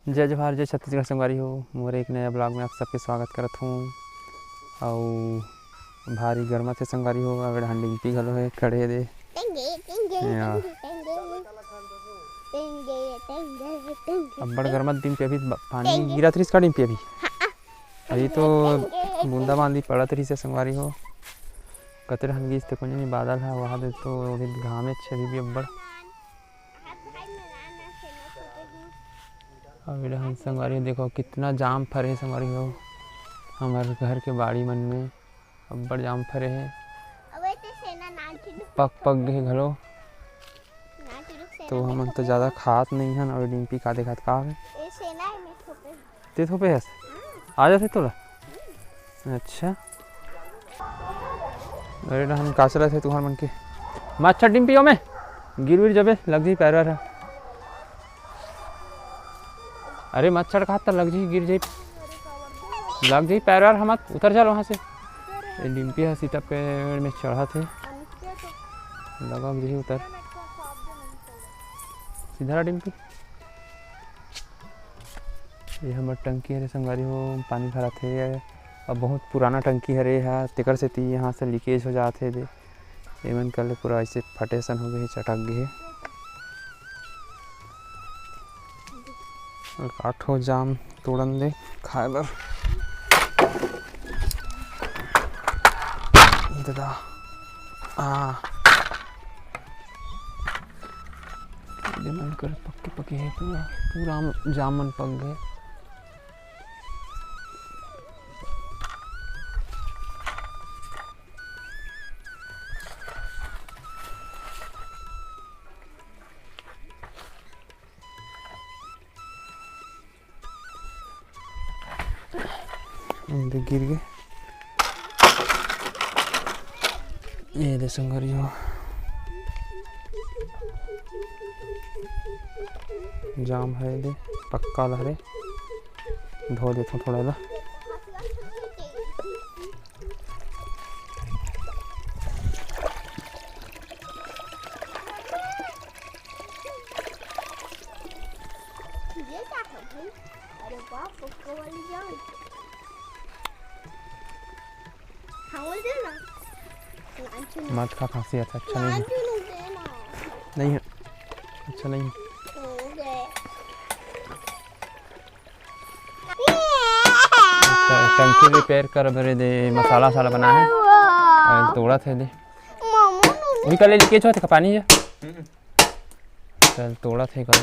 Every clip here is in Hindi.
जय जवाहर जय छत्तीसगढ़ संगवारी हो। मोर एक नया ब्लॉग में आप सबके स्वागत करत हूँ। और भारी गर्मा थे संगवारी हो। अगर डिम्पी घलो है खड़े दे अब्बड़ गर्मत डिम्पी अभी पानी गिरत रहिस का डिम्पी अभी तो बूंदा बांदी पड़त रही से संगवारी हो। कतरे हम गिस कुछ नहीं बादल है वहाँ दे तो अभी घामे अभी भी अब्बड़ अभी हम संगवारी देखो कितना जाम फरे है संगवारी हो। हमारे घर के बाड़ी मन में अब्बड़ जाम फरे है। पक गए घलो तो हम तो ज़्यादा खात नहीं हन। और डिम्पी का देखत का है ते थोपे है आ जाते तोला। अच्छा अरे हम काचरा थे तुम्हार मन के मच्छर डिम्पी में गिर विर जबे लग जी पैर वार। अरे मच्छर कहा था लग जी गिर जाई लग जाई पैर वार हम उतर जा वहाँ से। डिम्पी है सीता पेड़ में चढ़ा थे लगा जी उतर सीधा डिम्पी। ये हमारे टंकी हरे संगवारी हो पानी भरा थे और बहुत पुराना टंकी हरे है तेकर से ती यहाँ से लीकेज हो जाते दे एमन कर ले पूरा ऐसे फटे सन हो गए चटक गए। और काठो जाम तोड़न दे खाए बर दादा मन कर पक्के पके है पूरा जामन पक गए। गिर गए ये दे संगवारी हो। जाम है दे पक्का लहरे धो देता थोड़ा ला। मत खा फांसी अच्छा नहीं है अच्छा नहीं टंकी रिपेयर कर भरे दे मसाला साला बना है और तोड़ा थे दे वही कल लीकेज होते पानी है चल तोड़ा थे कल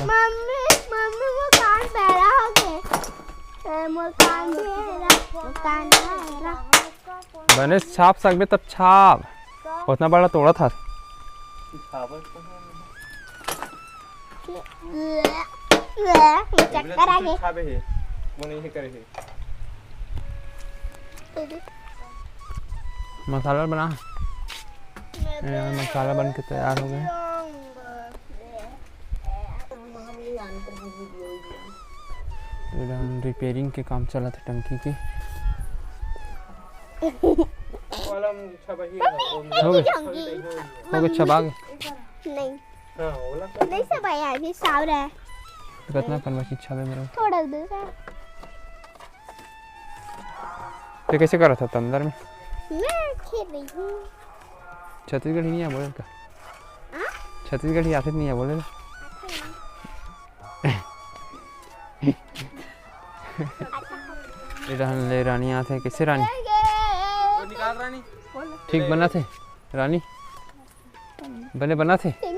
बने छाप सकबे तब छाप उतना बड़ा तोड़ा था। मसाला बना मसाला बन के तैयार हो गए। रिपेयरिंग के काम चला था टंकी के हो गए छबा गए नहीं सब आया अभी साव रहा है कितना करवा की इच्छा है मेरा थोड़ा दूर है। तो कैसे कर रहा था अंदर में मैं खेल रही हूँ। छत्तीसगढ़ ही नहीं है बोले का छत्तीसगढ़ ही आते नहीं है बोले ले रानी आते हैं कैसे रानी रानी ठीक बना थे रानी बने बना थे तो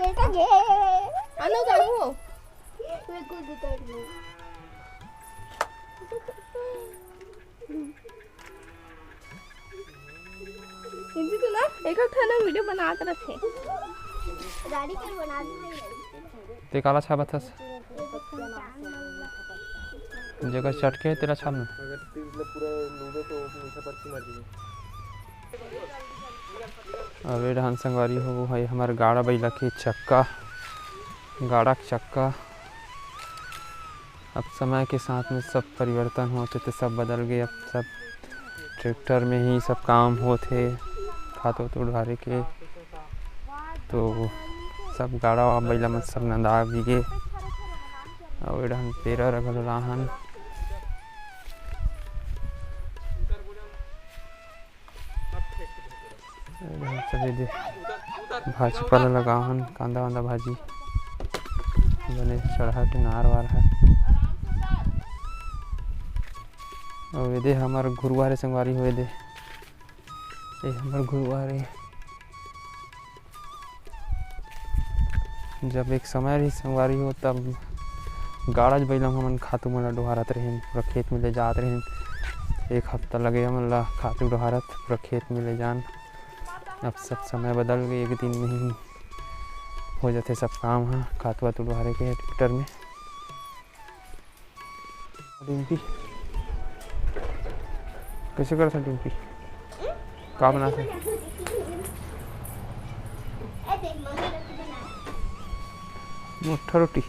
ना एक खाना वीडियो बनाते रहते गाड़ी के बना ते काला छाबा था जगह चटके तेरा छाप ना अगर पूरा लूडो तो मीठा पर्ची मार दी। अबे रहन संगवारी हो भाई हमारे गाड़ा बैला के चक्का गाड़ा चक्का अब समय के साथ में सब परिवर्तन होते थे सब बदल गए। अब सब ट्रैक्टर में ही सब काम होते खातो तो उड़ारे के तो सब गाड़ा बैला में सब नंदा भी गए और एडहन तेरा रखल लाहन सभी दे भाजीपाला लगाहन कांदा वांदा भाजी बने चढ़ा के नार वार है। और ये दे हमार गुरुवार संगवारी हुए दे ये हमार गुरुवार है। जब एक समय रही संगवारी हो तब गाड़ा बैलम हमन खातू मन डोहारत रहें पूरा खेत में ले जात रहें। एक हफ्ता लगे हमन ला खातू डोहारत पूरा खेत में ले जान। अब सब समय बदल गए, एक दिन में ही हो जाते सब काम। हाँ खातू वातू डोहारे के ट्रैक्टर में। डिम्पी कैसे करता डिम्पी का बनाते मुट्ठा रोटी।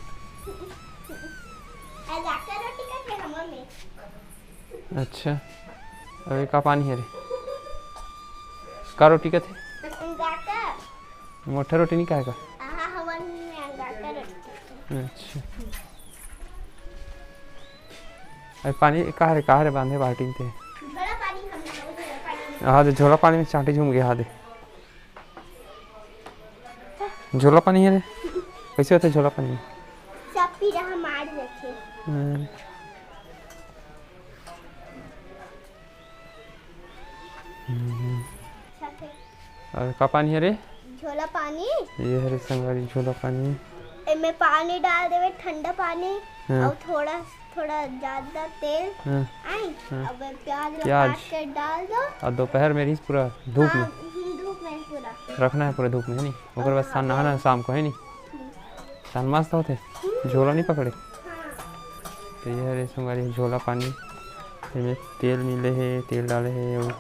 अच्छा अरे का पानी है रे का रोटी का थे मोटा रोटी नहीं खाएगा। अच्छा अरे पानी कहाँ रे बांधे बाल्टी में थे। हाँ दे झोला पानी में चांटी झूम गया। हाँ दे झोला पानी है रे कैसे होता है झोला पानी में और का पानी है रे झोला पानी ये है रे संगवारी झोला पानी। इसमें पानी डाल देवे ठंडा पानी और थोड़ा थोड़ा ज्यादा तेल आई अब प्याज काट के डाल दो और दोपहर में रहीस पूरा धूप में पूरा रखना है पूरा धूप में है नी। ओकर बाद सान नहाना है शाम को है नी। सान मस्त होते झोला नहीं पकड़े। तो ये है रे संगवारी झोला पानी। इसमें तेल मिले है तेल डाले है और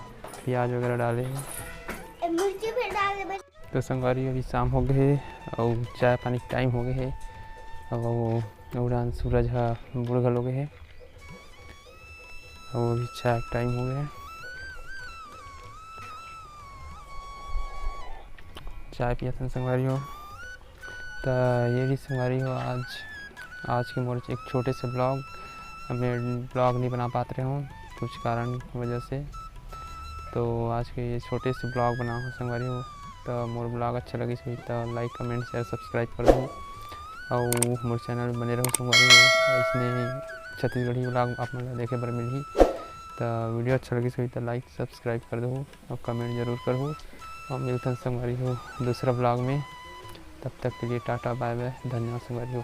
प्याज वगैरह डाले है। मिर्ची भी डाल देवे। तो संगवारी अभी शाम हो गए और चाय पानी टाइम हो गए है। अब उड़ान सूरज हा बुढ़ गल हो गए है और अभी चाय टाइम हो गया है। चाय पिया संगवारी हो। तो ये भी संगवारी हो आज के मोर एक छोटे से ब्लॉग मैं ब्लॉग नहीं बना पाते रहे हूँ कुछ कारण की वजह से। तो आज के ये छोटे से ब्लॉग बना हो संगवारी हो। तो मोर ब्लॉग अच्छा लगी तो लाइक कमेंट शेयर सब्सक्राइब कर दो और मोर चैनल बने रहो संगवारी हो। इसने छत्तीसगढ़ी ब्लॉग आप लोग देखे बर मिली। तो वीडियो अच्छा लगी तो लाइक सब्सक्राइब कर दो और कमेंट जरूर करो और मिलते हैं संगवारी हो दूसरा ब्लॉग में। तब तक के लिए टाटा बाय बाय धन्यवाद संगवारी हो।